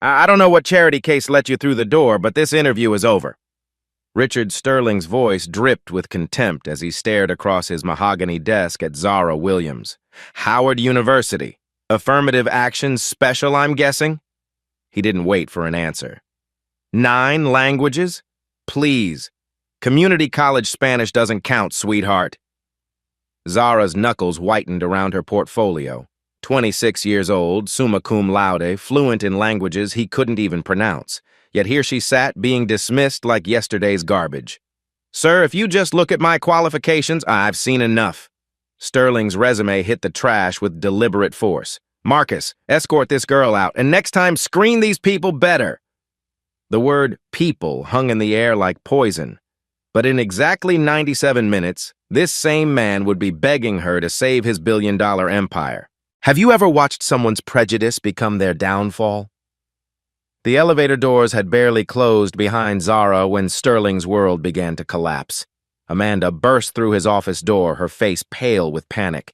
I don't know what charity case let you through the door, but this interview is over." Richard Sterling's voice dripped with contempt as he stared across his mahogany desk at Zara Williams. "Howard University. Affirmative action special, I'm guessing?" He didn't wait for an answer. 9 languages? Please. Community college Spanish doesn't count, sweetheart. Zara's knuckles whitened around her portfolio. 26 years old, summa cum laude, fluent in languages he couldn't even pronounce. Yet here she sat, being dismissed like yesterday's garbage. "Sir, if you just look at my qualifications, I've seen enough." Sterling's resume hit the trash with deliberate force. "Marcus, escort this girl out, and next time screen these people better." The word people hung in the air like poison. But in exactly 97 minutes, this same man would be begging her to save his billion-dollar empire. Have you ever watched someone's prejudice become their downfall? The elevator doors had barely closed behind Zara when Sterling's world began to collapse. Amanda burst through his office door, her face pale with panic.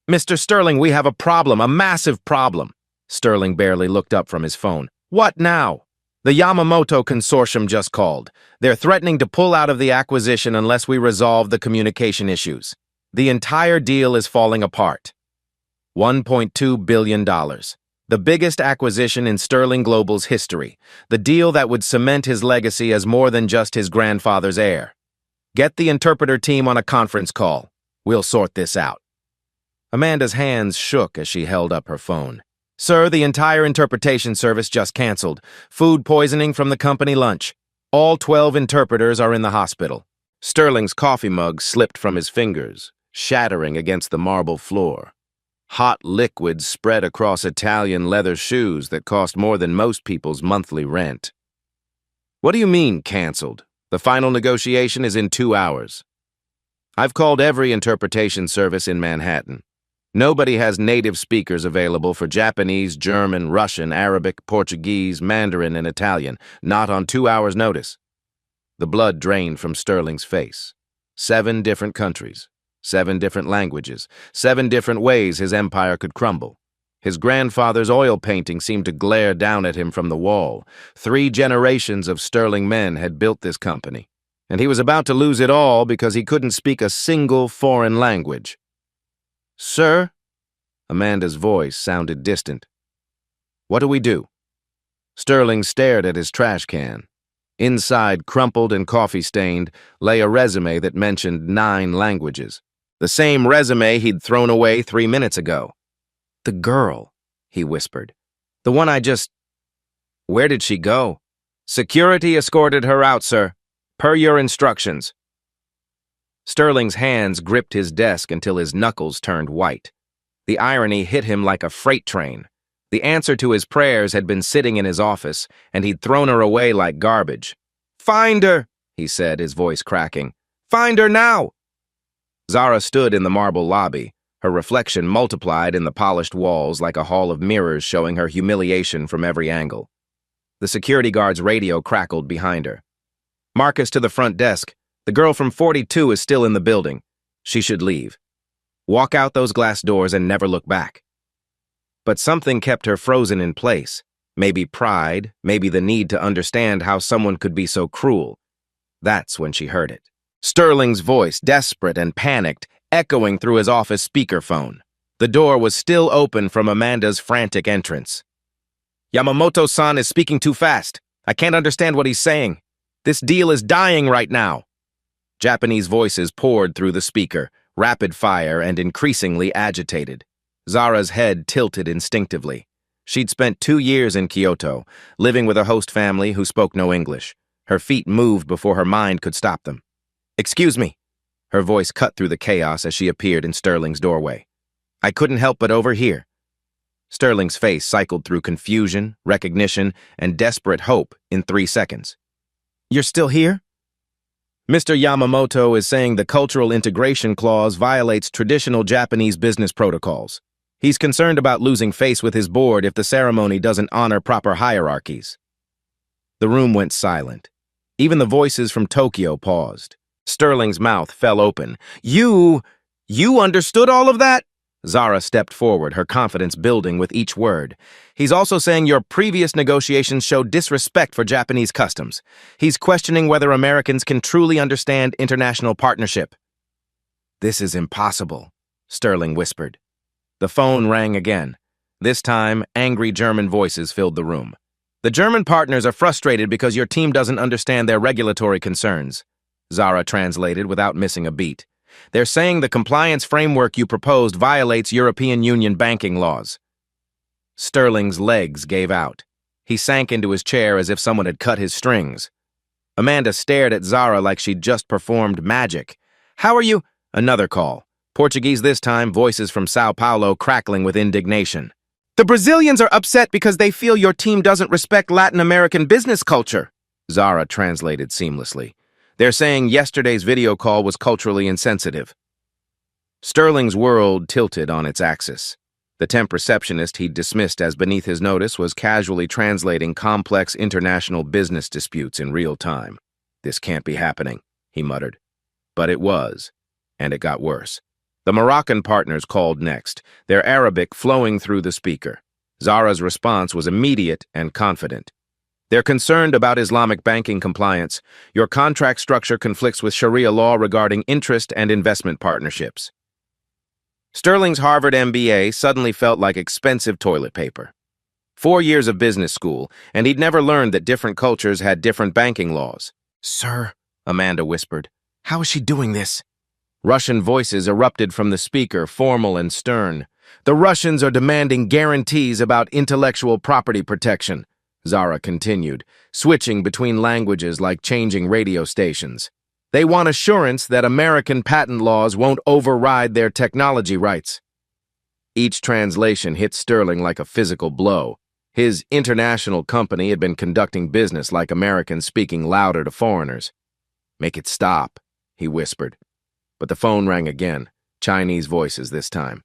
"Mr. Sterling, we have a problem, a massive problem." Sterling barely looked up from his phone. "What now?" "The Yamamoto Consortium just called. They're threatening to pull out of the acquisition unless we resolve the communication issues. The entire deal is falling apart." $1.2 billion. The biggest acquisition in Sterling Global's history. The deal that would cement his legacy as more than just his grandfather's heir. "Get the interpreter team on a conference call. We'll sort this out." Amanda's hands shook as she held up her phone. "Sir, the entire interpretation service just canceled. Food poisoning from the company lunch. All 12 interpreters are in the hospital." Sterling's coffee mug slipped from his fingers, shattering against the marble floor. Hot liquid spread across Italian leather shoes that cost more than most people's monthly rent. "What do you mean, canceled? The final negotiation is in 2 hours. I've called every interpretation service in Manhattan. Nobody has native speakers available for Japanese, German, Russian, Arabic, Portuguese, Mandarin, and Italian, not on 2 hours' notice." The blood drained from Sterling's face. 7 different countries. 7 different languages, 7 different ways his empire could crumble. His grandfather's oil painting seemed to glare down at him from the wall. 3 generations of Sterling men had built this company, and he was about to lose it all because he couldn't speak a single foreign language. "Sir?" Amanda's voice sounded distant. "What do we do?" Sterling stared at his trash can. Inside, crumpled and coffee-stained, lay a resume that mentioned 9 languages. The same resume he'd thrown away 3 minutes ago. "The girl," he whispered. "The one I just—" "Where did she go?" "Security escorted her out, sir. Per your instructions." Sterling's hands gripped his desk until his knuckles turned white. The irony hit him like a freight train. The answer to his prayers had been sitting in his office, and he'd thrown her away like garbage. "Find her," he said, his voice cracking. "Find her now!" Zara stood in the marble lobby, her reflection multiplied in the polished walls like a hall of mirrors showing her humiliation from every angle. The security guard's radio crackled behind her. "Marcus to the front desk. The girl from 42 is still in the building. She should leave. Walk out those glass doors and never look back." But something kept her frozen in place. Maybe pride, maybe the need to understand how someone could be so cruel. That's when she heard it. Sterling's voice, desperate and panicked, echoing through his office speakerphone. The door was still open from Amanda's frantic entrance. "Yamamoto-san is speaking too fast. I can't understand what he's saying. This deal is dying right now." Japanese voices poured through the speaker, rapid fire and increasingly agitated. Zara's head tilted instinctively. She'd spent 2 years in Kyoto, living with a host family who spoke no English. Her feet moved before her mind could stop them. "Excuse me." Her voice cut through the chaos as she appeared in Sterling's doorway. "I couldn't help but overhear." Sterling's face cycled through confusion, recognition, and desperate hope in 3 seconds. "You're still here?" "Mr. Yamamoto is saying the cultural integration clause violates traditional Japanese business protocols. He's concerned about losing face with his board if the ceremony doesn't honor proper hierarchies." The room went silent. Even the voices from Tokyo paused. Sterling's mouth fell open. You understood all of that?" Zara stepped forward, her confidence building with each word. He's also saying your previous negotiations showed disrespect for Japanese customs. He's questioning whether Americans can truly understand international partnership. This is impossible, Sterling whispered. The phone rang again. This time, angry German voices filled the room. The German partners are frustrated because your team doesn't understand their regulatory concerns, Zara translated without missing a beat. They're saying the compliance framework you proposed violates European Union banking laws. Sterling's legs gave out. He sank into his chair as if someone had cut his strings. Amanda stared at Zara like she'd just performed magic. How are you? Another call. Portuguese this time, voices from Sao Paulo crackling with indignation. The Brazilians are upset because they feel your team doesn't respect Latin American business culture, Zara translated seamlessly. They're saying yesterday's video call was culturally insensitive. Sterling's world tilted on its axis. The temp receptionist he'd dismissed as beneath his notice was casually translating complex international business disputes in real time. This can't be happening, he muttered. But it was, and it got worse. The Moroccan partners called next, their Arabic flowing through the speaker. Zara's response was immediate and confident. They're concerned about Islamic banking compliance. Your contract structure conflicts with Sharia law regarding interest and investment partnerships. Sterling's Harvard MBA suddenly felt like expensive toilet paper. 4 years of business school, and he'd never learned that different cultures had different banking laws. Sir, Amanda whispered, how is she doing this? Russian voices erupted from the speaker, formal and stern. The Russians are demanding guarantees about intellectual property protection, Zara continued, switching between languages like changing radio stations. They want assurance that American patent laws won't override their technology rights. Each translation hit Sterling like a physical blow. His international company had been conducting business like Americans speaking louder to foreigners. Make it stop, he whispered. But the phone rang again, Chinese voices this time.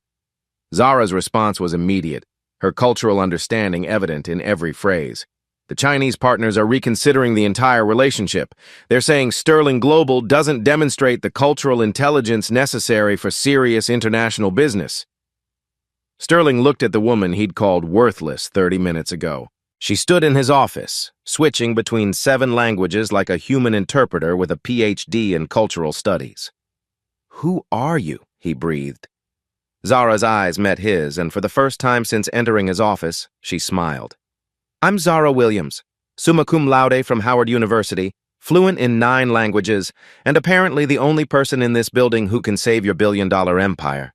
Zara's response was immediate, her cultural understanding evident in every phrase. The Chinese partners are reconsidering the entire relationship. They're saying Sterling Global doesn't demonstrate the cultural intelligence necessary for serious international business. Sterling looked at the woman he'd called worthless 30 minutes ago. She stood in his office, switching between 7 languages like a human interpreter with a PhD in cultural studies. Who are you? He breathed. Zara's eyes met his, and for the first time since entering his office, she smiled. I'm Zara Williams, summa cum laude from Howard University, fluent in 9 languages, and apparently the only person in this building who can save your billion-dollar empire.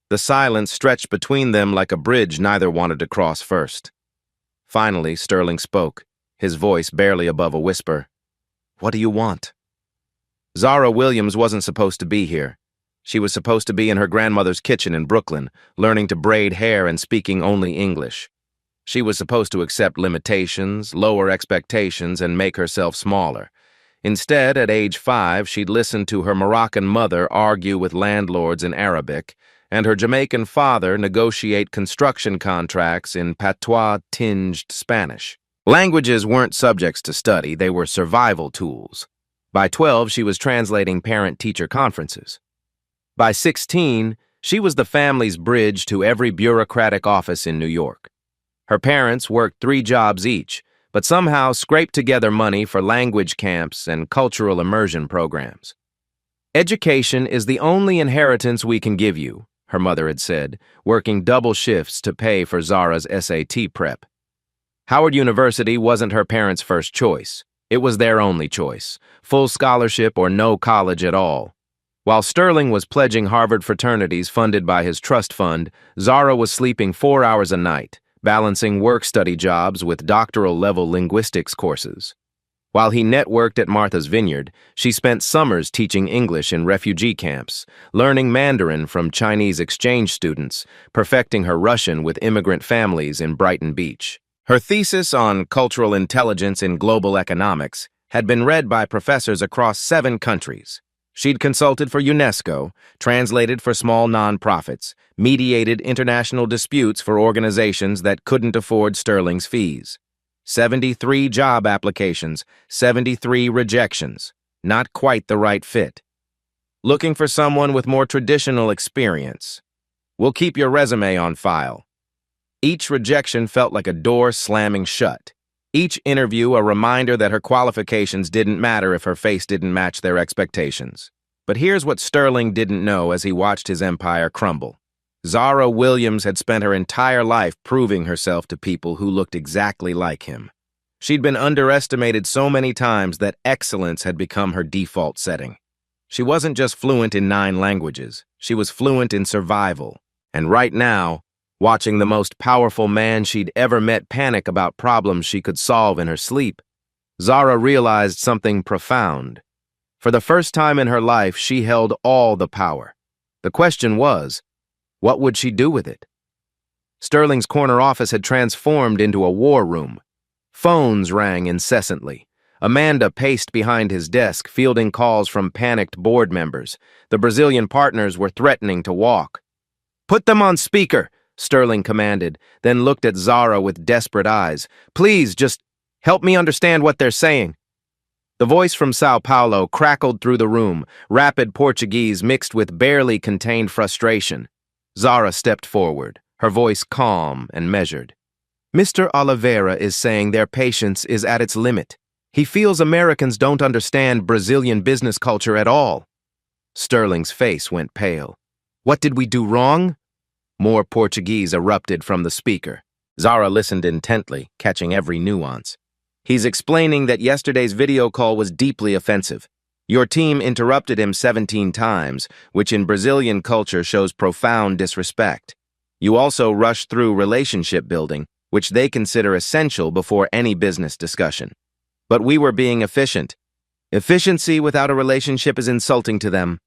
The silence stretched between them like a bridge neither wanted to cross first. Finally, Sterling spoke, his voice barely above a whisper. What do you want? Zara Williams wasn't supposed to be here. She was supposed to be in her grandmother's kitchen in Brooklyn, learning to braid hair and speaking only English. She was supposed to accept limitations, lower expectations, and make herself smaller. Instead, at age 5, she'd listened to her Moroccan mother argue with landlords in Arabic, and her Jamaican father negotiate construction contracts in patois-tinged Spanish. Languages weren't subjects to study, they were survival tools. By 12, she was translating parent-teacher conferences. By 16, she was the family's bridge to every bureaucratic office in New York. Her parents worked 3 jobs each, but somehow scraped together money for language camps and cultural immersion programs. Education is the only inheritance we can give you, her mother had said, working double shifts to pay for Zara's SAT prep. Howard University wasn't her parents' first choice. It was their only choice, full scholarship or no college at all. While Sterling was pledging Harvard fraternities funded by his trust fund, Zara was sleeping 4 hours a night, balancing work-study jobs with doctoral-level linguistics courses. While he networked at Martha's Vineyard, she spent summers teaching English in refugee camps, learning Mandarin from Chinese exchange students, perfecting her Russian with immigrant families in Brighton Beach. Her thesis on cultural intelligence in global economics had been read by professors across 7 countries. She'd consulted for UNESCO, translated for small nonprofits, mediated international disputes for organizations that couldn't afford Sterling's fees. 73 job applications, 73 rejections. Not quite the right fit. Looking for someone with more traditional experience. We'll keep your resume on file. Each rejection felt like a door slamming shut. Each interview a reminder that her qualifications didn't matter if her face didn't match their expectations. But here's what Sterling didn't know as he watched his empire crumble. Zara Williams had spent her entire life proving herself to people who looked exactly like him. She'd been underestimated so many times that excellence had become her default setting. She wasn't just fluent in 9 languages, she was fluent in survival. And right now, watching the most powerful man she'd ever met panic about problems she could solve in her sleep, Zara realized something profound. For the first time in her life, she held all the power. The question was, what would she do with it? Sterling's corner office had transformed into a war room. Phones rang incessantly. Amanda paced behind his desk, fielding calls from panicked board members. The Brazilian partners were threatening to walk. "Put them on speaker," Sterling commanded, then looked at Zara with desperate eyes. "Please, just help me understand what they're saying." The voice from Sao Paulo crackled through the room, rapid Portuguese mixed with barely contained frustration. Zara stepped forward, her voice calm and measured. "Mr. Oliveira is saying their patience is at its limit. He feels Americans don't understand Brazilian business culture at all." Sterling's face went pale. "What did we do wrong?" More Portuguese erupted from the speaker. Zara listened intently, catching every nuance. "He's explaining that yesterday's video call was deeply offensive. Your team interrupted him 17 times, which in Brazilian culture shows profound disrespect. You also rushed through relationship building, which they consider essential before any business discussion. But we were being efficient. Efficiency without a relationship is insulting to them."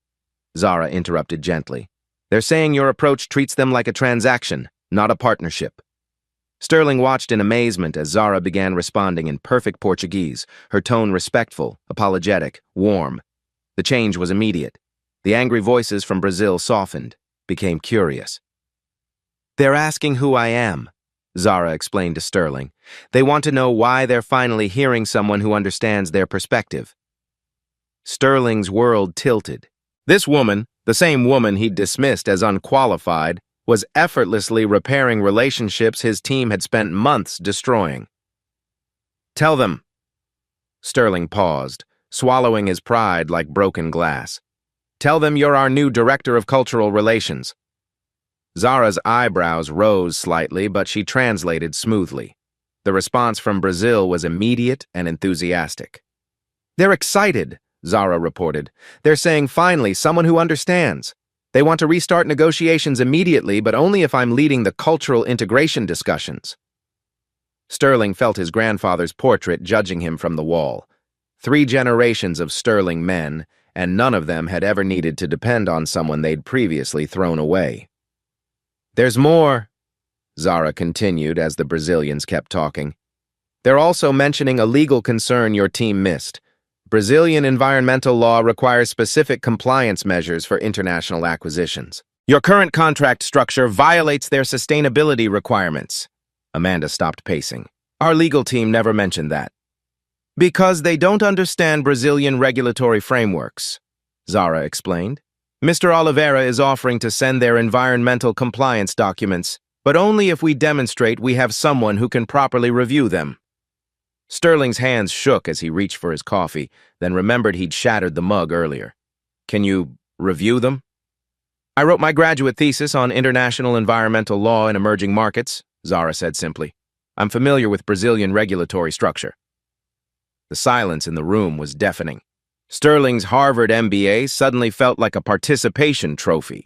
Zara interrupted gently. "They're saying your approach treats them like a transaction, not a partnership." Sterling watched in amazement as Zara began responding in perfect Portuguese, her tone respectful, apologetic, warm. The change was immediate. The angry voices from Brazil softened, became curious. "They're asking who I am," Zara explained to Sterling. "They want to know why they're finally hearing someone who understands their perspective." Sterling's world tilted. This woman, the same woman he'd dismissed as unqualified, was effortlessly repairing relationships his team had spent months destroying. "Tell them." Sterling paused, swallowing his pride like broken glass. "Tell them you're our new Director of Cultural Relations." Zara's eyebrows rose slightly, but she translated smoothly. The response from Brazil was immediate and enthusiastic. "They're excited," Zara reported. "They're saying finally someone who understands. They want to restart negotiations immediately, but only if I'm leading the cultural integration discussions." Sterling felt his grandfather's portrait judging him from the wall. 3 generations of Sterling men, and none of them had ever needed to depend on someone they'd previously thrown away. "There's more," Zara continued as the Brazilians kept talking. "They're also mentioning a legal concern your team missed. Brazilian environmental law requires specific compliance measures for international acquisitions. Your current contract structure violates their sustainability requirements." Amanda stopped pacing. "Our legal team never mentioned that." "Because they don't understand Brazilian regulatory frameworks," Zara explained. "Mr. Oliveira is offering to send their environmental compliance documents, but only if we demonstrate we have someone who can properly review them." Sterling's hands shook as he reached for his coffee, then remembered he'd shattered the mug earlier. "Can you review them?" "I wrote my graduate thesis on international environmental law in emerging markets," Zara said simply. "I'm familiar with Brazilian regulatory structure." The silence in the room was deafening. Sterling's Harvard MBA suddenly felt like a participation trophy.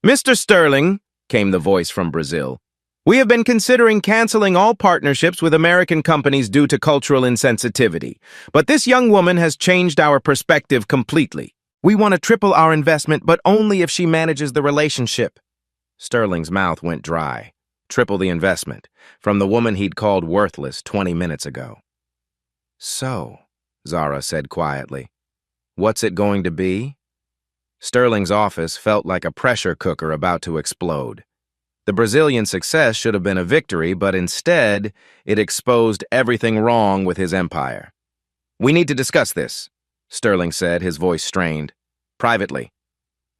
"Mr. Sterling," came the voice from Brazil, "we have been considering canceling all partnerships with American companies due to cultural insensitivity. But this young woman has changed our perspective completely. We want to triple our investment, but only if she manages the relationship." Sterling's mouth went dry. Triple the investment, from the woman he'd called worthless 20 minutes ago. "So," Zara said quietly, "what's it going to be?" Sterling's office felt like a pressure cooker about to explode. The Brazilian success should have been a victory, but instead, it exposed everything wrong with his empire. "We need to discuss this," Sterling said, his voice strained. "Privately."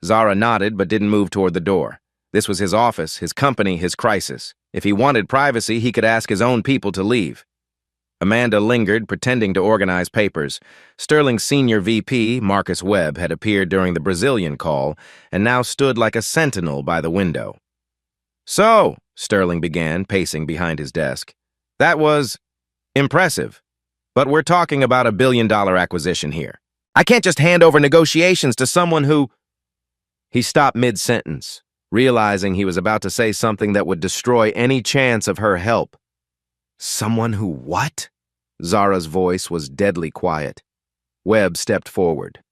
Zara nodded but didn't move toward the door. This was his office, his company, his crisis. If he wanted privacy, he could ask his own people to leave. Amanda lingered, pretending to organize papers. Sterling's senior VP, Marcus Webb, had appeared during the Brazilian call and now stood like a sentinel by the window. "So," Sterling began, pacing behind his desk, "that was impressive. But we're talking about $1 billion acquisition here. I can't just hand over negotiations to someone who—" He stopped mid-sentence, realizing he was about to say something that would destroy any chance of her help. "Someone who what?" Zara's voice was deadly quiet. Webb stepped forward.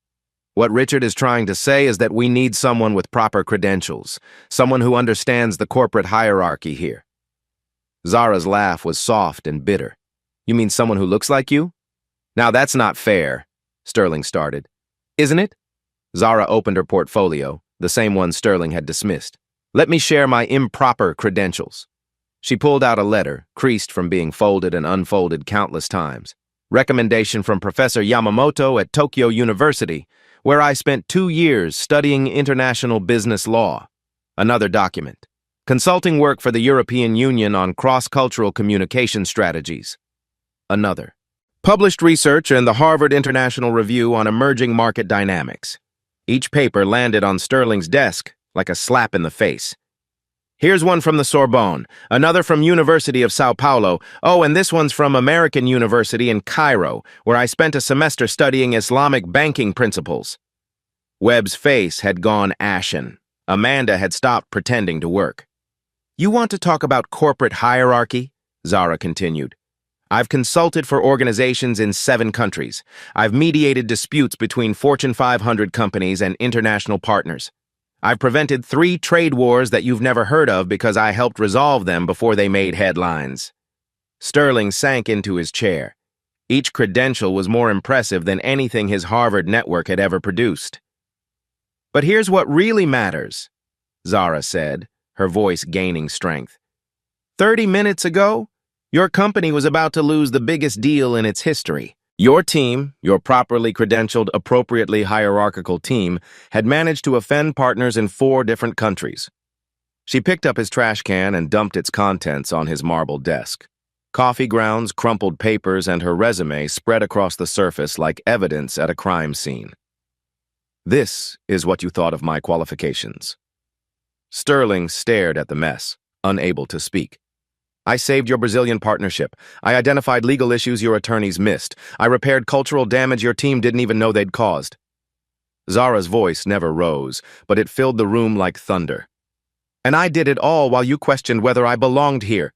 "What Richard is trying to say is that we need someone with proper credentials, someone who understands the corporate hierarchy here." Zara's laugh was soft and bitter. "You mean someone who looks like you?" "Now that's not fair," Sterling started. "Isn't it?" Zara opened her portfolio, the same one Sterling had dismissed. "Let me share my improper credentials." She pulled out a letter, creased from being folded and unfolded countless times. "Recommendation from Professor Yamamoto at Tokyo University, where I spent 2 years studying international business law." Another document. "Consulting work for the European Union on cross-cultural communication strategies." Another. "Published research in the Harvard International Review on Emerging Market Dynamics." Each paper landed on Sterling's desk like a slap in the face. "Here's one from the Sorbonne, another from University of Sao Paulo. Oh, and this one's from American University in Cairo, where I spent a semester studying Islamic banking principles." Webb's face had gone ashen. Amanda had stopped pretending to work. "You want to talk about corporate hierarchy?" Zara continued. "I've consulted for organizations in 7 countries. I've mediated disputes between Fortune 500 companies and international partners. I've prevented 3 trade wars that you've never heard of because I helped resolve them before they made headlines." Sterling sank into his chair. Each credential was more impressive than anything his Harvard network had ever produced. "But here's what really matters," Zara said, her voice gaining strength. 30 minutes ago, your company was about to lose the biggest deal in its history. Your team, your properly credentialed, appropriately hierarchical team, had managed to offend partners in 4 different countries. She picked up his trash can and dumped its contents on his marble desk. Coffee grounds, crumpled papers, and her resume spread across the surface like evidence at a crime scene. "This is what you thought of my qualifications." Sterling stared at the mess, unable to speak. "I saved your Brazilian partnership. I identified legal issues your attorneys missed. I repaired cultural damage your team didn't even know they'd caused." Zara's voice never rose, but it filled the room like thunder. "And I did it all while you questioned whether I belonged here."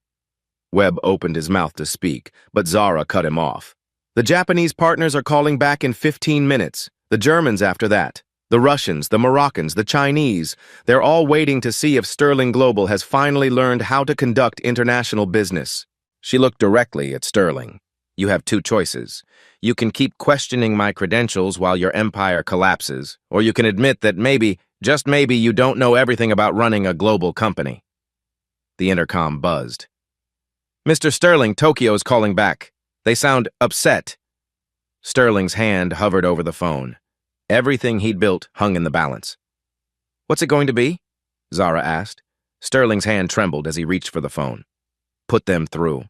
Webb opened his mouth to speak, but Zara cut him off. "The Japanese partners are calling back in 15 minutes. The Germans after that. The Russians, the Moroccans, the Chinese, they're all waiting to see if Sterling Global has finally learned how to conduct international business." She looked directly at Sterling. "You have 2 choices. You can keep questioning my credentials while your empire collapses, or you can admit that maybe, just maybe, you don't know everything about running a global company." The intercom buzzed. "Mr. Sterling, Tokyo's calling back. They sound upset." Sterling's hand hovered over the phone. Everything he'd built hung in the balance. "What's it going to be?" Zara asked. Sterling's hand trembled as he reached for the phone. "Put them through."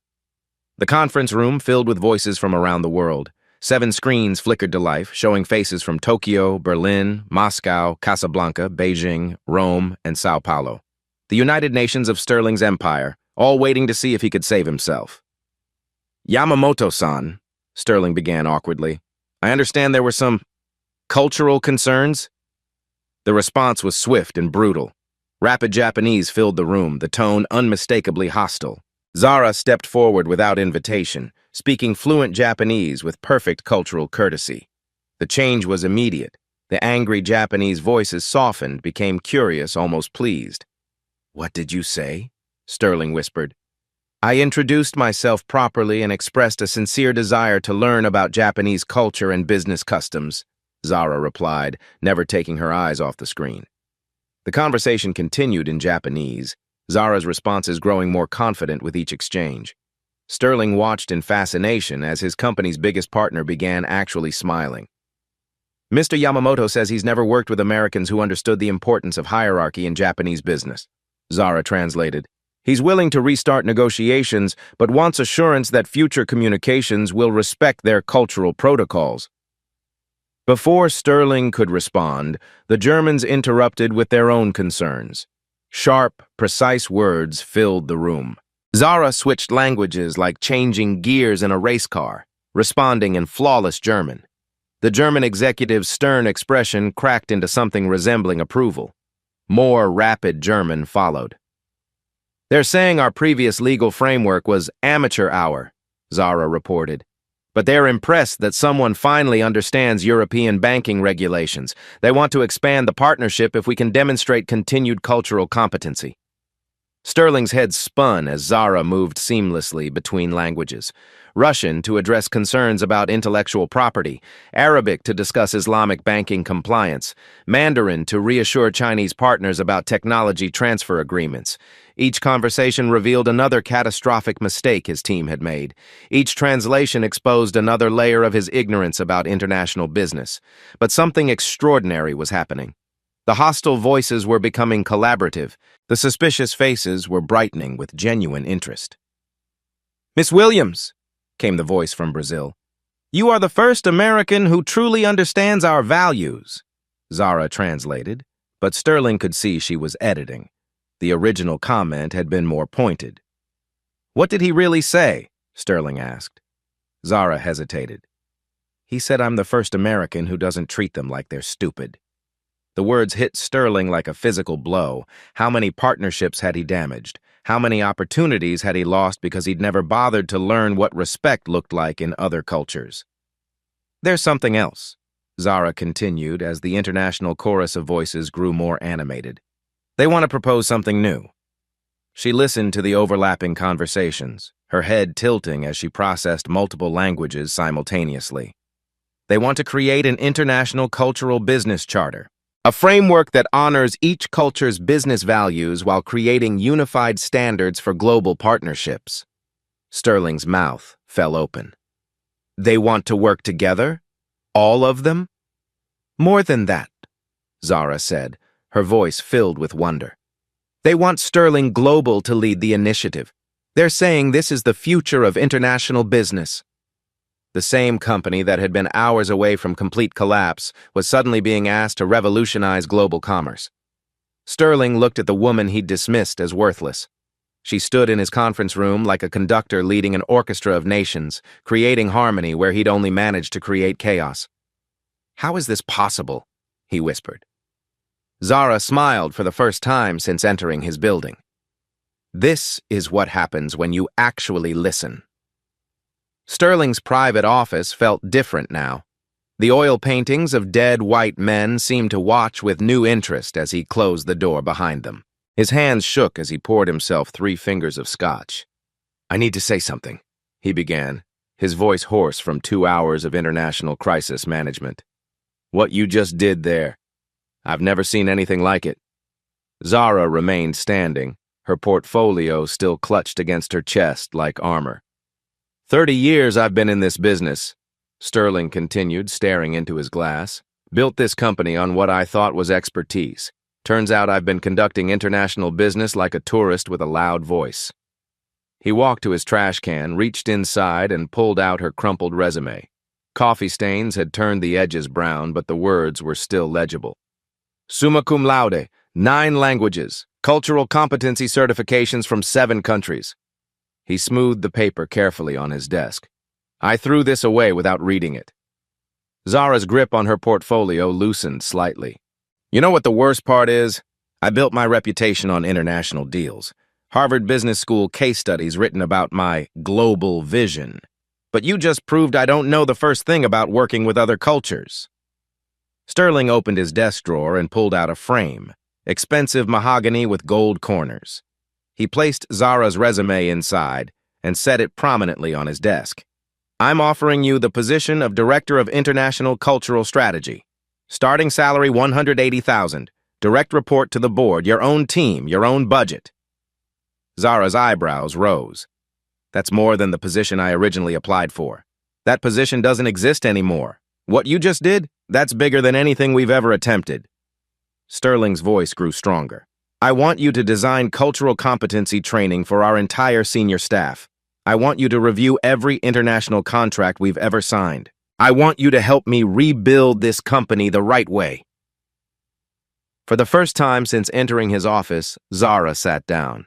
The conference room filled with voices from around the world. 7 screens flickered to life, showing faces from Tokyo, Berlin, Moscow, Casablanca, Beijing, Rome, and Sao Paulo. The United Nations of Sterling's empire, all waiting to see if he could save himself. "Yamamoto-san," Sterling began awkwardly, "I understand there were some cultural concerns?" The response was swift and brutal. Rapid Japanese filled the room, the tone unmistakably hostile. Zara stepped forward without invitation, speaking fluent Japanese with perfect cultural courtesy. The change was immediate. The angry Japanese voices softened, became curious, almost pleased. "What did you say?" Sterling whispered. "I introduced myself properly and expressed a sincere desire to learn about Japanese culture and business customs," Zara replied, never taking her eyes off the screen. The conversation continued in Japanese, Zara's responses growing more confident with each exchange. Sterling watched in fascination as his company's biggest partner began actually smiling. "Mr. Yamamoto says he's never worked with Americans who understood the importance of hierarchy in Japanese business. Zara translated. He's willing to restart negotiations, but wants assurance that future communications will respect their cultural protocols. Before Sterling could respond, the Germans interrupted with their own concerns. Sharp, precise words filled the room. Zara switched languages like changing gears in a race car, responding in flawless German. The German executive's stern expression cracked into something resembling approval. More rapid German followed. They're saying our previous legal framework was amateur hour, Zara reported. But they're impressed that someone finally understands European banking regulations. They want to expand the partnership if we can demonstrate continued cultural competency. Sterling's head spun as Zara moved seamlessly between languages. Russian to address concerns about intellectual property, Arabic to discuss Islamic banking compliance, Mandarin to reassure Chinese partners about technology transfer agreements. Each conversation revealed another catastrophic mistake his team had made. Each translation exposed another layer of his ignorance about international business. But something extraordinary was happening. The hostile voices were becoming collaborative. The suspicious faces were brightening with genuine interest. "Miss Williams," came the voice from Brazil. "You are the first American who truly understands our values," Zara translated, but Sterling could see she was editing. The original comment had been more pointed. "What did he really say?" Sterling asked. Zara hesitated. "He said I'm the first American who doesn't treat them like they're stupid." The words hit Sterling like a physical blow. How many partnerships had he damaged? How many opportunities had he lost because he'd never bothered to learn what respect looked like in other cultures? "There's something else," Zara continued as the international chorus of voices grew more animated. "They want to propose something new." She listened to the overlapping conversations, her head tilting as she processed multiple languages simultaneously. They want to create an international cultural business charter. A framework that honors each culture's business values while creating unified standards for global partnerships. Sterling's mouth fell open. They want to work together? All of them? More than that, Zara said, her voice filled with wonder. They want Sterling Global to lead the initiative. They're saying this is the future of international business. The same company that had been hours away from complete collapse was suddenly being asked to revolutionize global commerce. Sterling looked at the woman he'd dismissed as worthless. She stood in his conference room like a conductor leading an orchestra of nations, creating harmony where he'd only managed to create chaos. "How is this possible?" he whispered. Zara smiled for the first time since entering his building. "This is what happens when you actually listen." Sterling's private office felt different now. The oil paintings of dead white men seemed to watch with new interest as he closed the door behind them. His hands shook as he poured himself 3 fingers of scotch. "I need to say something," he began, his voice hoarse from 2 hours of international crisis management. "What you just did there. I've never seen anything like it." Zara remained standing, her portfolio still clutched against her chest like armor. 30 years I've been in this business," Sterling continued, staring into his glass. "Built this company on what I thought was expertise. Turns out I've been conducting international business like a tourist with a loud voice." He walked to his trash can, reached inside, and pulled out her crumpled resume. Coffee stains had turned the edges brown, but the words were still legible. "Summa cum laude, 9 languages, cultural competency certifications from 7 countries. He smoothed the paper carefully on his desk. "I threw this away without reading it." Zara's grip on her portfolio loosened slightly. "You know what the worst part is? I built my reputation on international deals. Harvard Business School case studies written about my global vision. But you just proved I don't know the first thing about working with other cultures." Sterling opened his desk drawer and pulled out a frame, expensive mahogany with gold corners. He placed Zara's resume inside and set it prominently on his desk. "I'm offering you the position of Director of International Cultural Strategy. Starting salary $180,000. Direct report to the board, your own team, your own budget." Zara's eyebrows rose. "That's more than the position I originally applied for. That position doesn't exist anymore. What you just did, that's bigger than anything we've ever attempted." Sterling's voice grew stronger. I want you to design cultural competency training for our entire senior staff. I want you to review every international contract we've ever signed. I want you to help me rebuild this company the right way." For the first time since entering his office, Zara sat down.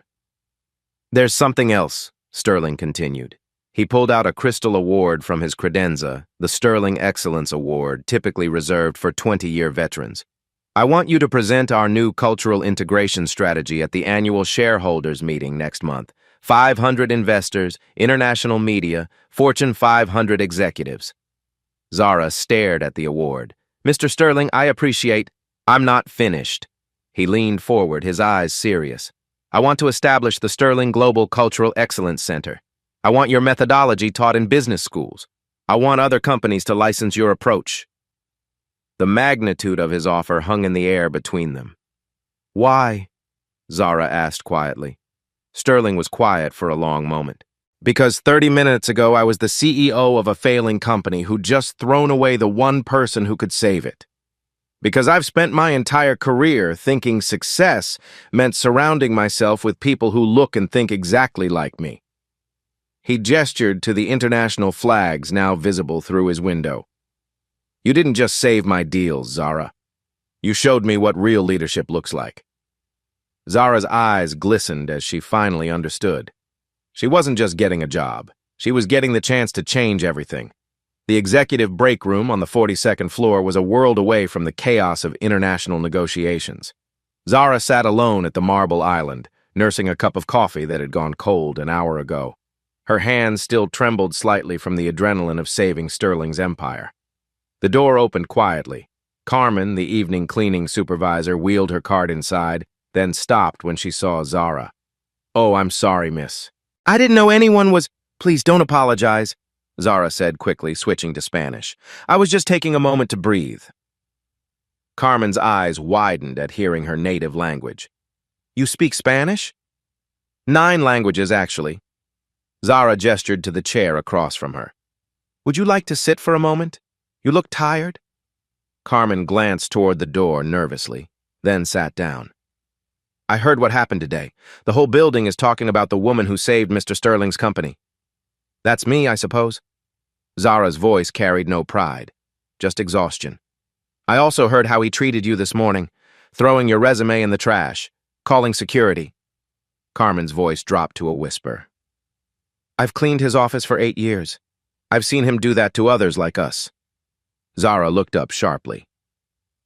"There's something else," Sterling continued. He pulled out a crystal award from his credenza, the Sterling Excellence Award, typically reserved for 20-year veterans. "I want you to present our new cultural integration strategy at the annual shareholders meeting next month. 500 investors, international media, Fortune 500 executives." Zara stared at the award. "Mr. Sterling, I appreciate—" "I'm not finished." He leaned forward, his eyes serious. "I want to establish the Sterling Global Cultural Excellence Center. I want your methodology taught in business schools. I want other companies to license your approach." The magnitude of his offer hung in the air between them. "Why?" Zara asked quietly. Sterling was quiet for a long moment. "Because 30 minutes ago I was the CEO of a failing company who'd just thrown away the one person who could save it. Because I've spent my entire career thinking success meant surrounding myself with people who look and think exactly like me." He gestured to the international flags now visible through his window. "You didn't just save my deals, Zara. You showed me what real leadership looks like." Zara's eyes glistened as she finally understood. She wasn't just getting a job. She was getting the chance to change everything. The executive break room on the 42nd floor was a world away from the chaos of international negotiations. Zara sat alone at the marble island, nursing a cup of coffee that had gone cold an hour ago. Her hands still trembled slightly from the adrenaline of saving Sterling's empire. The door opened quietly. Carmen, the evening cleaning supervisor, wheeled her cart inside, then stopped when she saw Zara. "Oh, I'm sorry, miss. I didn't know anyone was—" "Please don't apologize," Zara said quickly, switching to Spanish. "I was just taking a moment to breathe." Carmen's eyes widened at hearing her native language. "You speak Spanish?" "9 languages, actually." Zara gestured to the chair across from her. "Would you like to sit for a moment? You look tired." Carmen glanced toward the door nervously, then sat down. "I heard what happened today. The whole building is talking about the woman who saved Mr. Sterling's company." "That's me, I suppose." Zara's voice carried no pride, just exhaustion. "I also heard how he treated you this morning, throwing your resume in the trash, calling security." Carmen's voice dropped to a whisper. "I've cleaned his office for 8 years. I've seen him do that to others like us." Zara looked up sharply.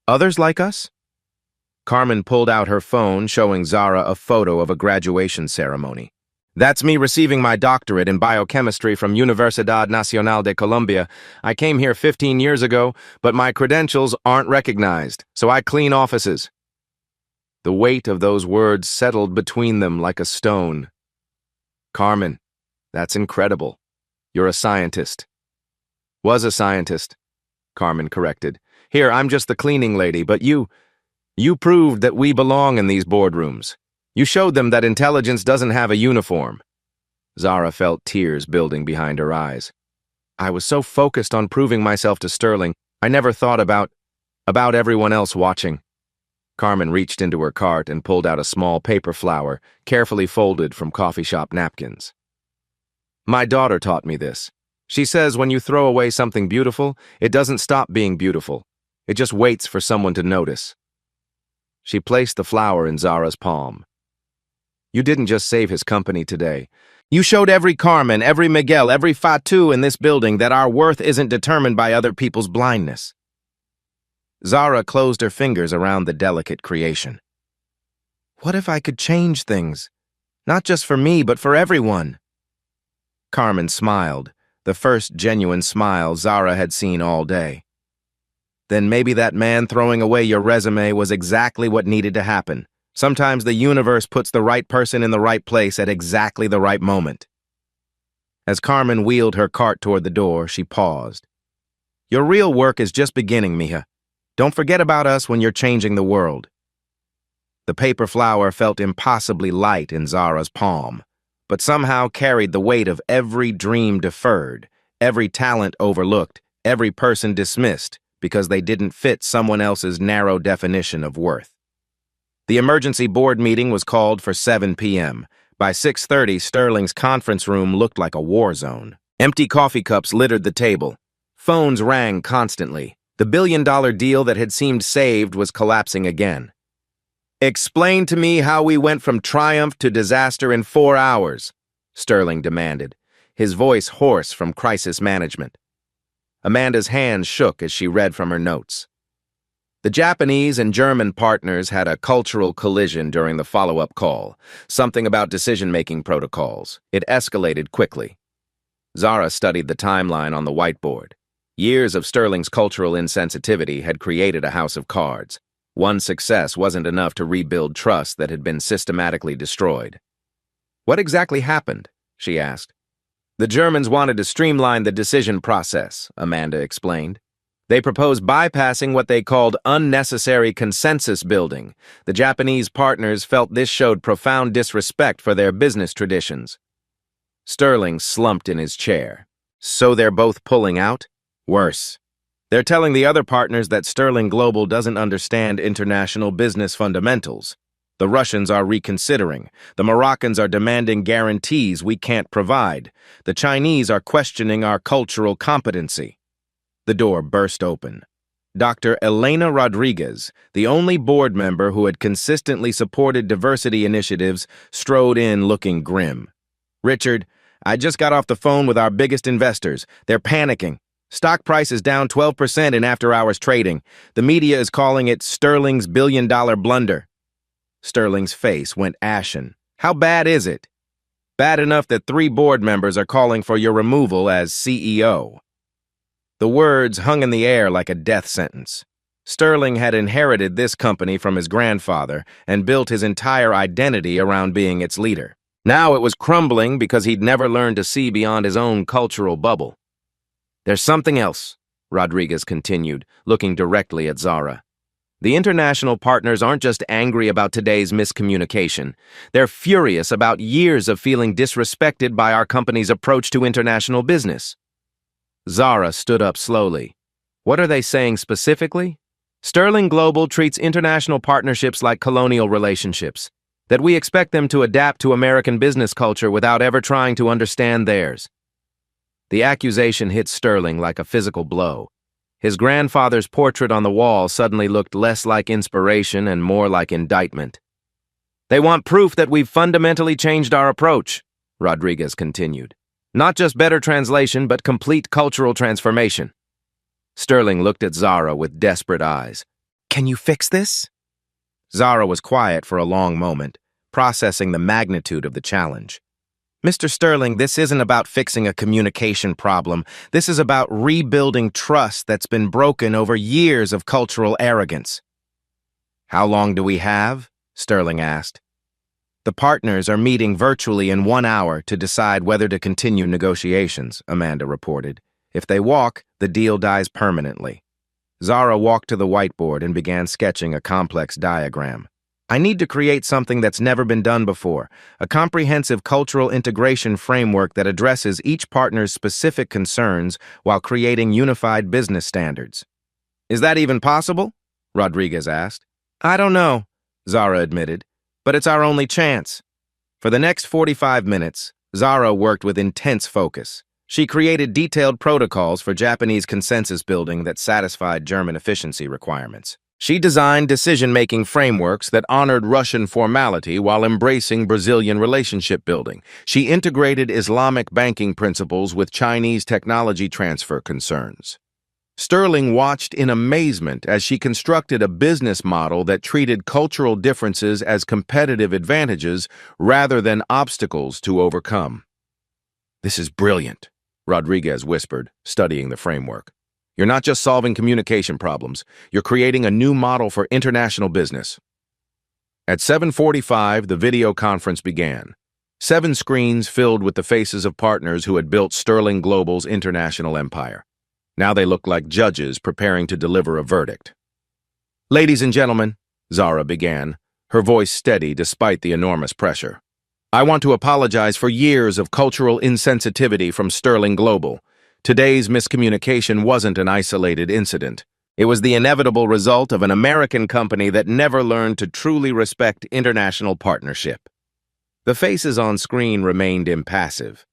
"Others like us?" Carmen pulled out her phone, showing Zara a photo of a graduation ceremony. "That's me receiving my doctorate in biochemistry from Universidad Nacional de Colombia. I came here 15 years ago, but my credentials aren't recognized, so I clean offices." The weight of those words settled between them like a stone. "Carmen, that's incredible. You're a scientist." "Was a scientist," Carmen corrected. "Here, I'm just the cleaning lady, but you proved that we belong in these boardrooms. You showed them that intelligence doesn't have a uniform." Zara felt tears building behind her eyes. "I was so focused on proving myself to Sterling, I never thought about everyone else watching." Carmen reached into her cart and pulled out a small paper flower, carefully folded from coffee shop napkins. "My daughter taught me this. She says when you throw away something beautiful, it doesn't stop being beautiful. It just waits for someone to notice." She placed the flower in Zara's palm. "You didn't just save his company today. You showed every Carmen, every Miguel, every Fatu in this building that our worth isn't determined by other people's blindness." Zara closed her fingers around the delicate creation. "What if I could change things? Not just for me, but for everyone." Carmen smiled, the first genuine smile Zara had seen all day. "Then maybe that man throwing away your resume was exactly what needed to happen. Sometimes the universe puts the right person in the right place at exactly the right moment." As Carmen wheeled her cart toward the door, she paused. "Your real work is just beginning, mija. Don't forget about us when you're changing the world." The paper flower felt impossibly light in Zara's palm, but somehow carried the weight of every dream deferred, every talent overlooked, every person dismissed, because they didn't fit someone else's narrow definition of worth. The emergency board meeting was called for 7 p.m. By 6:30, Sterling's conference room looked like a war zone. Empty coffee cups littered the table. Phones rang constantly. The billion-dollar deal that had seemed saved was collapsing again. "Explain to me how we went from triumph to disaster in 4 hours," Sterling demanded, his voice hoarse from crisis management. Amanda's hands shook as she read from her notes. The Japanese and German partners had a cultural collision during the follow-up call, something about decision-making protocols. It escalated quickly. Zara studied the timeline on the whiteboard. Years of Sterling's cultural insensitivity had created a house of cards. One success wasn't enough to rebuild trust that had been systematically destroyed. "What exactly happened?" she asked. "The Germans wanted to streamline the decision process," Amanda explained. "They proposed bypassing what they called unnecessary consensus building. The Japanese partners felt this showed profound disrespect for their business traditions." Sterling slumped in his chair. "So they're both pulling out? Worse. They're telling the other partners that Sterling Global doesn't understand international business fundamentals. The Russians are reconsidering. The Moroccans are demanding guarantees we can't provide. The Chinese are questioning our cultural competency." The door burst open. Dr. Elena Rodriguez, the only board member who had consistently supported diversity initiatives, strode in looking grim. "Richard, I just got off the phone with our biggest investors. They're panicking. Stock price is down 12% in after-hours trading. The media is calling it Sterling's billion-dollar blunder." Sterling's face went ashen. "How bad is it?" "Bad enough that 3 board members are calling for your removal as CEO." The words hung in the air like a death sentence. Sterling had inherited this company from his grandfather and built his entire identity around being its leader. Now it was crumbling because he'd never learned to see beyond his own cultural bubble. "There's something else," Rodriguez continued, looking directly at Zara. "The international partners aren't just angry about today's miscommunication. They're furious about years of feeling disrespected by our company's approach to international business." Zara stood up slowly. "What are they saying specifically?" "Sterling Global treats international partnerships like colonial relationships, that we expect them to adapt to American business culture without ever trying to understand theirs." The accusation hit Sterling like a physical blow. His grandfather's portrait on the wall suddenly looked less like inspiration and more like indictment. "They want proof that we've fundamentally changed our approach," Rodriguez continued. "Not just better translation, but complete cultural transformation." Sterling looked at Zara with desperate eyes. "Can you fix this?" Zara was quiet for a long moment, processing the magnitude of the challenge. "Mr. Sterling, this isn't about fixing a communication problem. This is about rebuilding trust that's been broken over years of cultural arrogance." "How long do we have?" Sterling asked. "The partners are meeting virtually in 1 hour to decide whether to continue negotiations," Amanda reported. "If they walk, the deal dies permanently." Zara walked to the whiteboard and began sketching a complex diagram. "I need to create something that's never been done before, a comprehensive cultural integration framework that addresses each partner's specific concerns while creating unified business standards." "Is that even possible?" Rodriguez asked. "I don't know," Zara admitted, "but it's our only chance." For the next 45 minutes, Zara worked with intense focus. She created detailed protocols for Japanese consensus building that satisfied German efficiency requirements. She designed decision-making frameworks that honored Russian formality while embracing Brazilian relationship building. She integrated Islamic banking principles with Chinese technology transfer concerns. Sterling watched in amazement as she constructed a business model that treated cultural differences as competitive advantages rather than obstacles to overcome. "This is brilliant," Rodriguez whispered, studying the framework. "You're not just solving communication problems, you're creating a new model for international business." At 7:45, the video conference began. 7 screens filled with the faces of partners who had built Sterling Global's international empire. Now they looked like judges preparing to deliver a verdict. "Ladies and gentlemen," Zara began, her voice steady despite the enormous pressure. "I want to apologize for years of cultural insensitivity from Sterling Global. Today's miscommunication wasn't an isolated incident. It was the inevitable result of an American company that never learned to truly respect international partnership. The faces on screen remained impassive.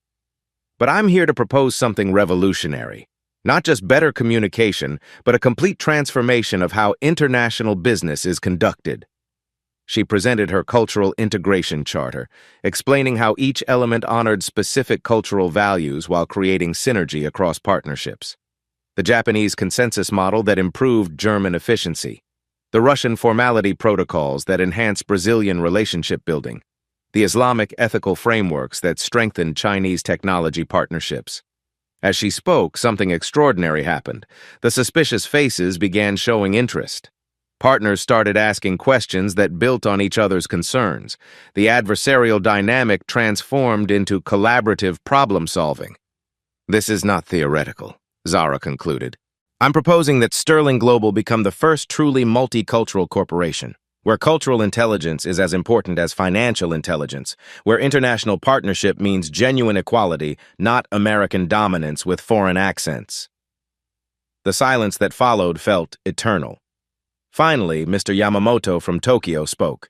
But I'm here to propose something revolutionary. Not just better communication, but a complete transformation of how international business is conducted. She presented her cultural integration charter, explaining how each element honored specific cultural values while creating synergy across partnerships. The Japanese consensus model that improved German efficiency, the Russian formality protocols that enhanced Brazilian relationship building, the Islamic ethical frameworks that strengthened Chinese technology partnerships. As she spoke, something extraordinary happened. The suspicious faces began showing interest. Partners started asking questions that built on each other's concerns. The adversarial dynamic transformed into collaborative problem-solving. This is not theoretical, Zara concluded. I'm proposing that Sterling Global become the first truly multicultural corporation, where cultural intelligence is as important as financial intelligence, where international partnership means genuine equality, not American dominance with foreign accents. The silence that followed felt eternal. Finally, Mr. Yamamoto from Tokyo spoke.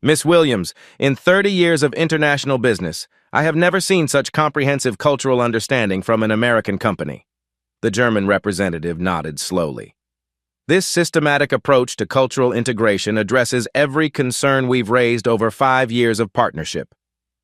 Miss Williams, in 30 years of international business, I have never seen such comprehensive cultural understanding from an American company. The German representative nodded slowly. This systematic approach to cultural integration addresses every concern we've raised over 5 years of partnership.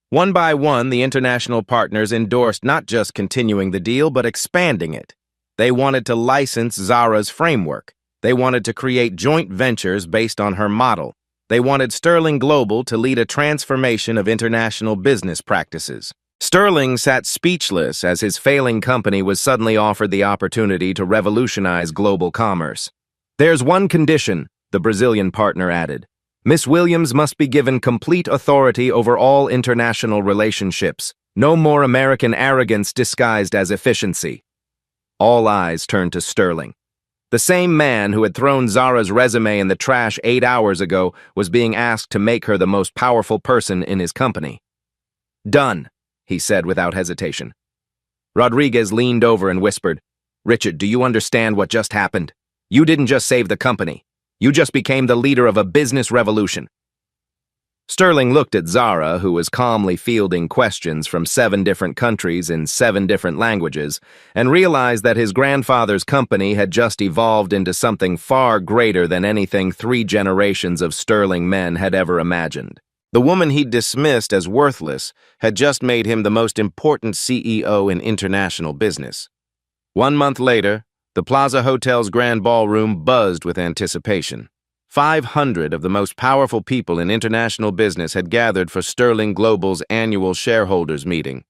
One by one, the international partners endorsed not just continuing the deal, but expanding it. They wanted to license Zara's framework. They wanted to create joint ventures based on her model. They wanted Sterling Global to lead a transformation of international business practices. Sterling sat speechless as his failing company was suddenly offered the opportunity to revolutionize global commerce. There's one condition, the Brazilian partner added. Miss Williams must be given complete authority over all international relationships. No more American arrogance disguised as efficiency. All eyes turned to Sterling. The same man who had thrown Zara's resume in the trash 8 hours ago was being asked to make her the most powerful person in his company. Done, he said without hesitation. Rodriguez leaned over and whispered, Richard, do you understand what just happened? You didn't just save the company. You just became the leader of a business revolution. Sterling looked at Zara, who was calmly fielding questions from 7 different countries in 7 different languages, and realized that his grandfather's company had just evolved into something far greater than anything 3 generations of Sterling men had ever imagined. The woman he'd dismissed as worthless had just made him the most important CEO in international business. 1 month later, the Plaza Hotel's grand ballroom buzzed with anticipation. 500 of the most powerful people in international business had gathered for Sterling Global's annual shareholders meeting.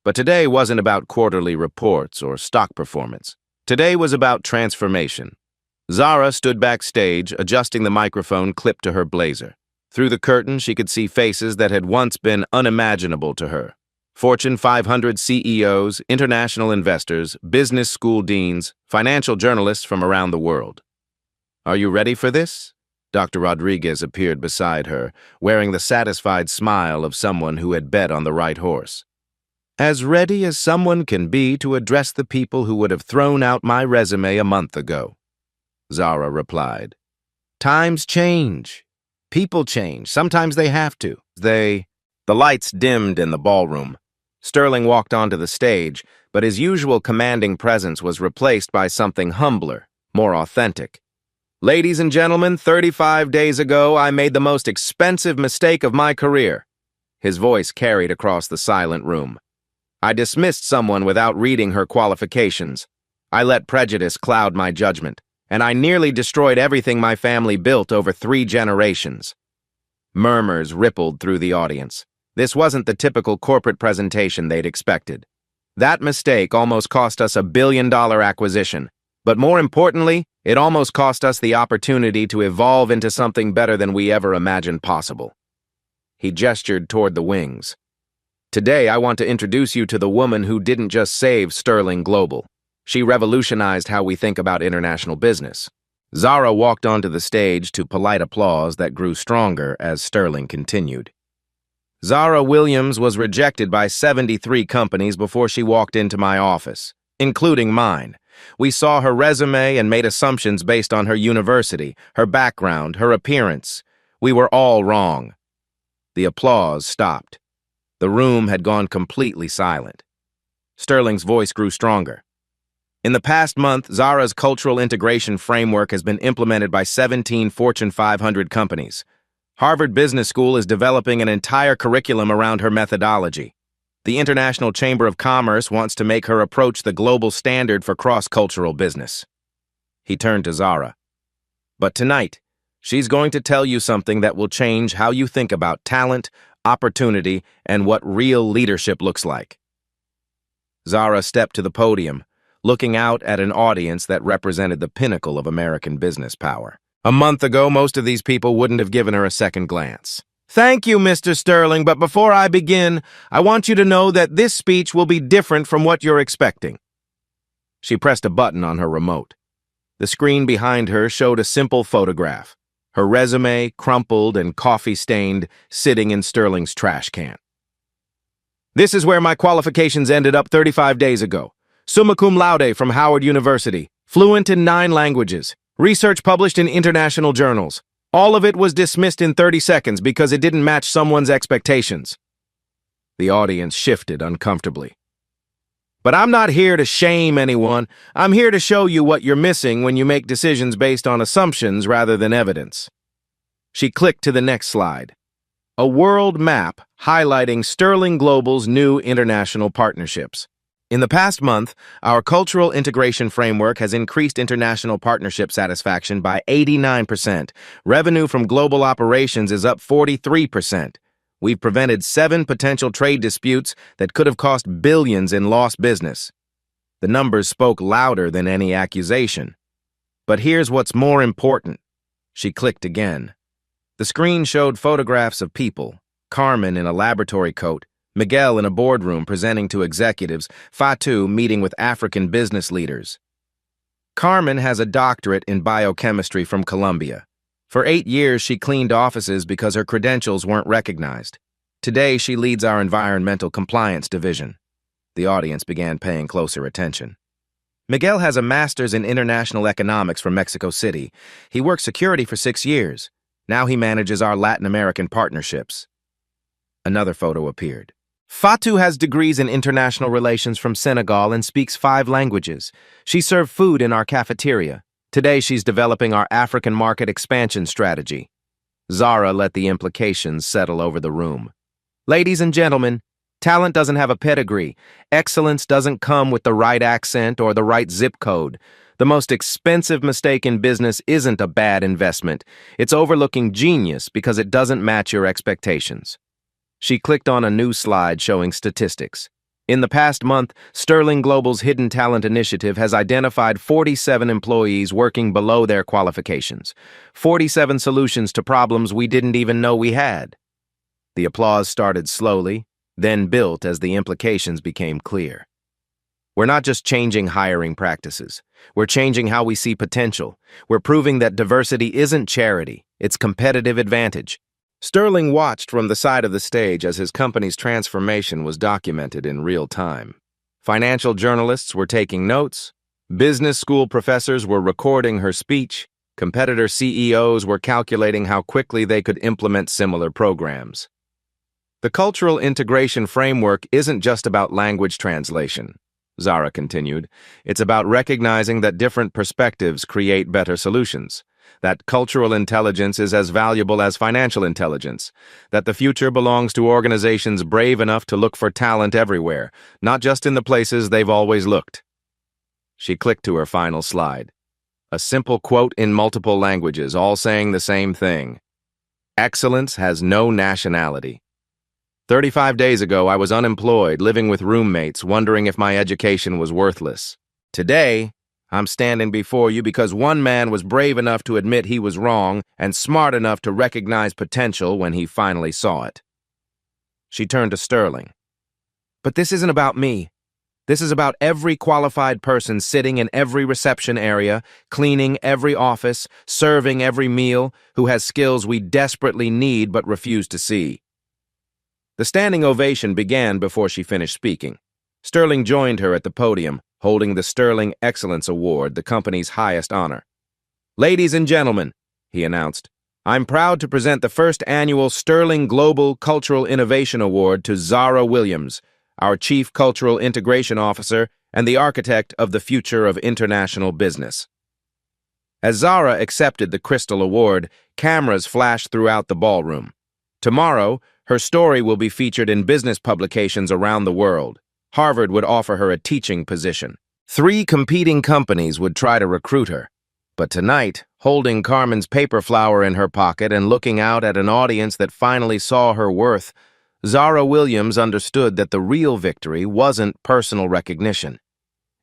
But today wasn't about quarterly reports or stock performance. Today was about transformation. Zara stood backstage, adjusting the microphone clipped to her blazer. Through the curtain, she could see faces that had once been unimaginable to her. Fortune 500 CEOs, international investors, business school deans, financial journalists from around the world. Are you ready for this? Dr. Rodriguez appeared beside her, wearing the satisfied smile of someone who had bet on the right horse. As ready as someone can be to address the people who would have thrown out my resume a month ago, Zara replied. Times change. People change. Sometimes they have to. The lights dimmed in the ballroom. Sterling walked onto the stage, but his usual commanding presence was replaced by something humbler, more authentic. Ladies and gentlemen, 35 days ago, I made the most expensive mistake of my career. His voice carried across the silent room. I dismissed someone without reading her qualifications. I let prejudice cloud my judgment, and I nearly destroyed everything my family built over 3 generations. Murmurs rippled through the audience. This wasn't the typical corporate presentation they'd expected. That mistake almost cost us a billion-dollar acquisition. But more importantly, it almost cost us the opportunity to evolve into something better than we ever imagined possible. He gestured toward the wings. Today, I want to introduce you to the woman who didn't just save Sterling Global. She revolutionized how we think about international business. Zara walked onto the stage to polite applause that grew stronger as Sterling continued. Zara Williams was rejected by 73 companies before she walked into my office, including mine. We saw her resume and made assumptions based on her university, her background, her appearance. We were all wrong. The applause stopped. The room had gone completely silent. Sterling's voice grew stronger. In the past month, Zara's cultural integration framework has been implemented by 17 Fortune 500 companies. Harvard Business School is developing an entire curriculum around her methodology. The International Chamber of Commerce wants to make her approach the global standard for cross-cultural business. He turned to Zara. But tonight, she's going to tell you something that will change how you think about talent, opportunity, and what real leadership looks like. Zara stepped to the podium, looking out at an audience that represented the pinnacle of American business power. A month ago, most of these people wouldn't have given her a second glance. Thank you, Mr. Sterling, but before I begin, I want you to know that this speech will be different from what you're expecting. She pressed a button on her remote. The screen behind her showed a simple photograph, her resume, crumpled and coffee-stained, sitting in Sterling's trash can. This is where my qualifications ended up 35 days ago. Summa cum laude from Howard University, fluent in 9 languages, research published in international journals. All of it was dismissed in 30 seconds because it didn't match someone's expectations. The audience shifted uncomfortably. But I'm not here to shame anyone. I'm here to show you what you're missing when you make decisions based on assumptions rather than evidence. She clicked to the next slide. A world map highlighting Sterling Global's new international partnerships. In the past month, our cultural integration framework has increased international partnership satisfaction by 89%. Revenue from global operations is up 43%. We've prevented 7 potential trade disputes that could have cost billions in lost business. The numbers spoke louder than any accusation. But here's what's more important. She clicked again. The screen showed photographs of people, Carmen in a laboratory coat, Miguel in a boardroom presenting to executives, Fatu meeting with African business leaders. Carmen has a doctorate in biochemistry from Columbia. For 8 years, she cleaned offices because her credentials weren't recognized. Today, she leads our environmental compliance division. The audience began paying closer attention. Miguel has a master's in international economics from Mexico City. He worked security for 6 years. Now he manages our Latin American partnerships. Another photo appeared. Fatu has degrees in international relations from Senegal and speaks 5 languages. She served food in our cafeteria. Today, she's developing our African market expansion strategy. Zara let the implications settle over the room. Ladies and gentlemen, talent doesn't have a pedigree. Excellence doesn't come with the right accent or the right zip code. The most expensive mistake in business isn't a bad investment. It's overlooking genius because it doesn't match your expectations. She clicked on a new slide showing statistics. In the past month, Sterling Global's Hidden Talent Initiative has identified 47 employees working below their qualifications, 47 solutions to problems we didn't even know we had. The applause started slowly, then built as the implications became clear. We're not just changing hiring practices. We're changing how we see potential. We're proving that diversity isn't charity, it's competitive advantage. Sterling watched from the side of the stage as his company's transformation was documented in real time. Financial journalists were taking notes, business school professors were recording her speech, competitor CEOs were calculating how quickly they could implement similar programs. The cultural integration framework isn't just about language translation, Zara continued. It's about recognizing that different perspectives create better solutions. That cultural intelligence is as valuable as financial intelligence, that the future belongs to organizations brave enough to look for talent everywhere, not just in the places they've always looked. She clicked to her final slide. A simple quote in multiple languages, all saying the same thing. Excellence has no nationality. 35 days ago, I was unemployed, living with roommates, wondering if my education was worthless. Today, I'm standing before you because one man was brave enough to admit he was wrong and smart enough to recognize potential when he finally saw it. She turned to Sterling. But this isn't about me. This is about every qualified person sitting in every reception area, cleaning every office, serving every meal, who has skills we desperately need but refuse to see. The standing ovation began before she finished speaking. Sterling joined her at the podium, holding the Sterling Excellence Award, the company's highest honor. "Ladies and gentlemen," he announced, "I'm proud to present the first annual Sterling Global Cultural Innovation Award to Zara Williams, our Chief Cultural Integration Officer and the architect of the future of international business." As Zara accepted the Crystal Award, cameras flashed throughout the ballroom. Tomorrow, her story will be featured in business publications around the world. Harvard would offer her a teaching position. 3 competing companies would try to recruit her. But tonight, holding Carmen's paper flower in her pocket and looking out at an audience that finally saw her worth, Zara Williams understood that the real victory wasn't personal recognition.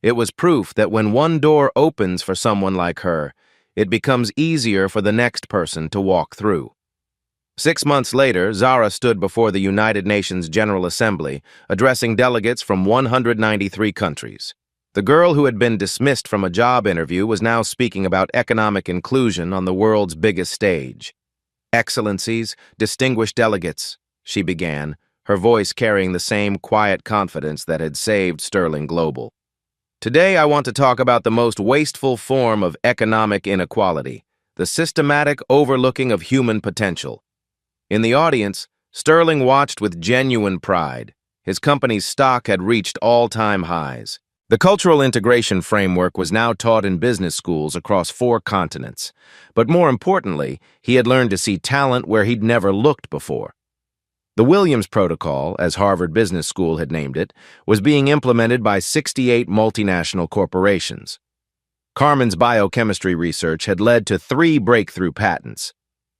It was proof that when one door opens for someone like her, it becomes easier for the next person to walk through. 6 months later, Zara stood before the United Nations General Assembly, addressing delegates from 193 countries. The girl who had been dismissed from a job interview was now speaking about economic inclusion on the world's biggest stage. "Excellencies, distinguished delegates," she began, her voice carrying the same quiet confidence that had saved Sterling Global. "Today I want to talk about the most wasteful form of economic inequality, the systematic overlooking of human potential." In the audience, Sterling watched with genuine pride. His company's stock had reached all-time highs. The cultural integration framework was now taught in business schools across 4 continents. But more importantly, he had learned to see talent where he'd never looked before. The Williams Protocol, as Harvard Business School had named it, was being implemented by 68 multinational corporations. Carmen's biochemistry research had led to 3 breakthrough patents.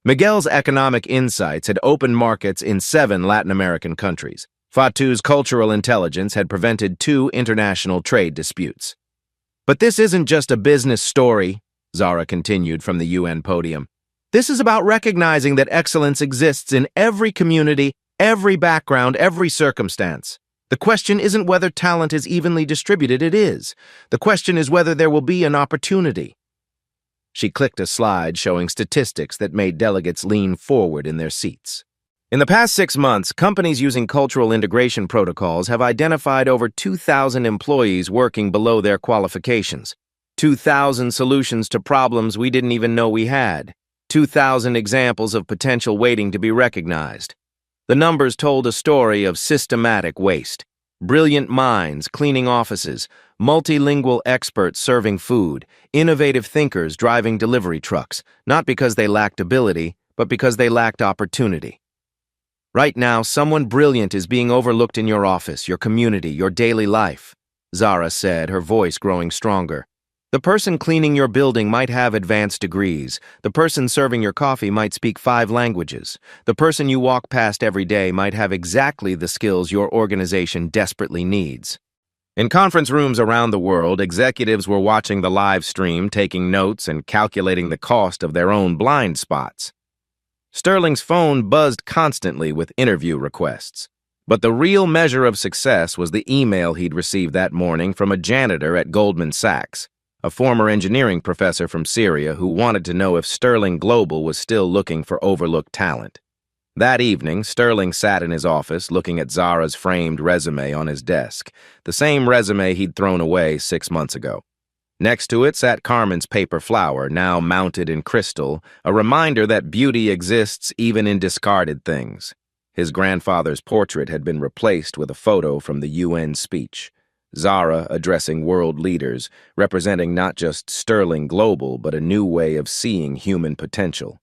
Miguel's economic insights had opened markets in 7 Latin American countries. Fatu's cultural intelligence had prevented 2 international trade disputes. "But this isn't just a business story," Zara continued from the UN podium. "This is about recognizing that excellence exists in every community, every background, every circumstance. The question isn't whether talent is evenly distributed, it is. The question is whether there will be an opportunity." She clicked a slide showing statistics that made delegates lean forward in their seats. In the past 6 months, companies using cultural integration protocols have identified over 2,000 employees working below their qualifications, 2,000 solutions to problems we didn't even know we had, 2,000 examples of potential waiting to be recognized. The numbers told a story of systematic waste. Brilliant minds cleaning offices, multilingual experts serving food, innovative thinkers driving delivery trucks, not because they lacked ability, but because they lacked opportunity. Right now, someone brilliant is being overlooked in your office, your community, your daily life, Zara said, her voice growing stronger. The person cleaning your building might have advanced degrees. The person serving your coffee might speak 5 languages. The person you walk past every day might have exactly the skills your organization desperately needs. In conference rooms around the world, executives were watching the live stream, taking notes and calculating the cost of their own blind spots. Sterling's phone buzzed constantly with interview requests. But the real measure of success was the email he'd received that morning from a janitor at Goldman Sachs, a former engineering professor from Syria who wanted to know if Sterling Global was still looking for overlooked talent. That evening, Sterling sat in his office looking at Zara's framed resume on his desk, the same resume he'd thrown away 6 months ago. Next to it sat Carmen's paper flower, now mounted in crystal, a reminder that beauty exists even in discarded things. His grandfather's portrait had been replaced with a photo from the UN speech. Zara addressing world leaders, representing not just Sterling Global, but a new way of seeing human potential.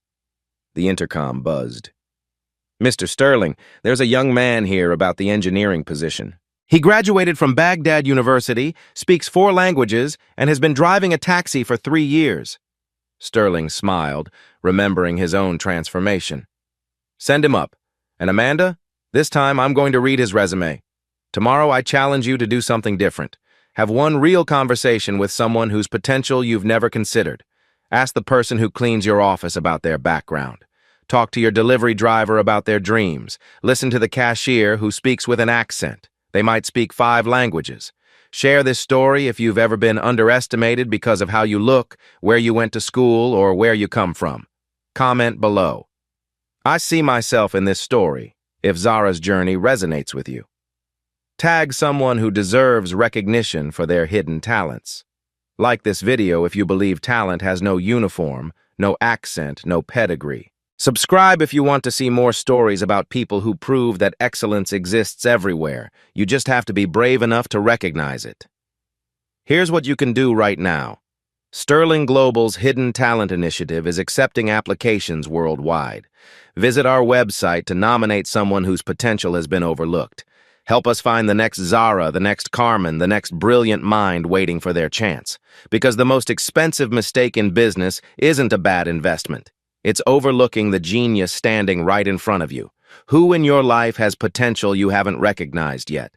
The intercom buzzed. "Mr. Sterling, there's a young man here about the engineering position. He graduated from Baghdad University, speaks 4 languages, and has been driving a taxi for 3 years. Sterling smiled, remembering his own transformation. "Send him up. And Amanda, this time I'm going to read his resume. Tomorrow I challenge you to do something different. Have one real conversation with someone whose potential you've never considered. Ask the person who cleans your office about their background. Talk to your delivery driver about their dreams. Listen to the cashier who speaks with an accent. They might speak 5 languages. Share this story if you've ever been underestimated because of how you look, where you went to school, or where you come from. Comment below. I see myself in this story, if Zara's journey resonates with you." Tag someone who deserves recognition for their hidden talents. Like this video if you believe talent has no uniform, no accent, no pedigree. Subscribe if you want to see more stories about people who prove that excellence exists everywhere. You just have to be brave enough to recognize it. Here's what you can do right now. Sterling Global's Hidden Talent Initiative is accepting applications worldwide. Visit our website to nominate someone whose potential has been overlooked. Help us find the next Zara, the next Carmen, the next brilliant mind waiting for their chance. Because the most expensive mistake in business isn't a bad investment. It's overlooking the genius standing right in front of you. Who in your life has potential you haven't recognized yet?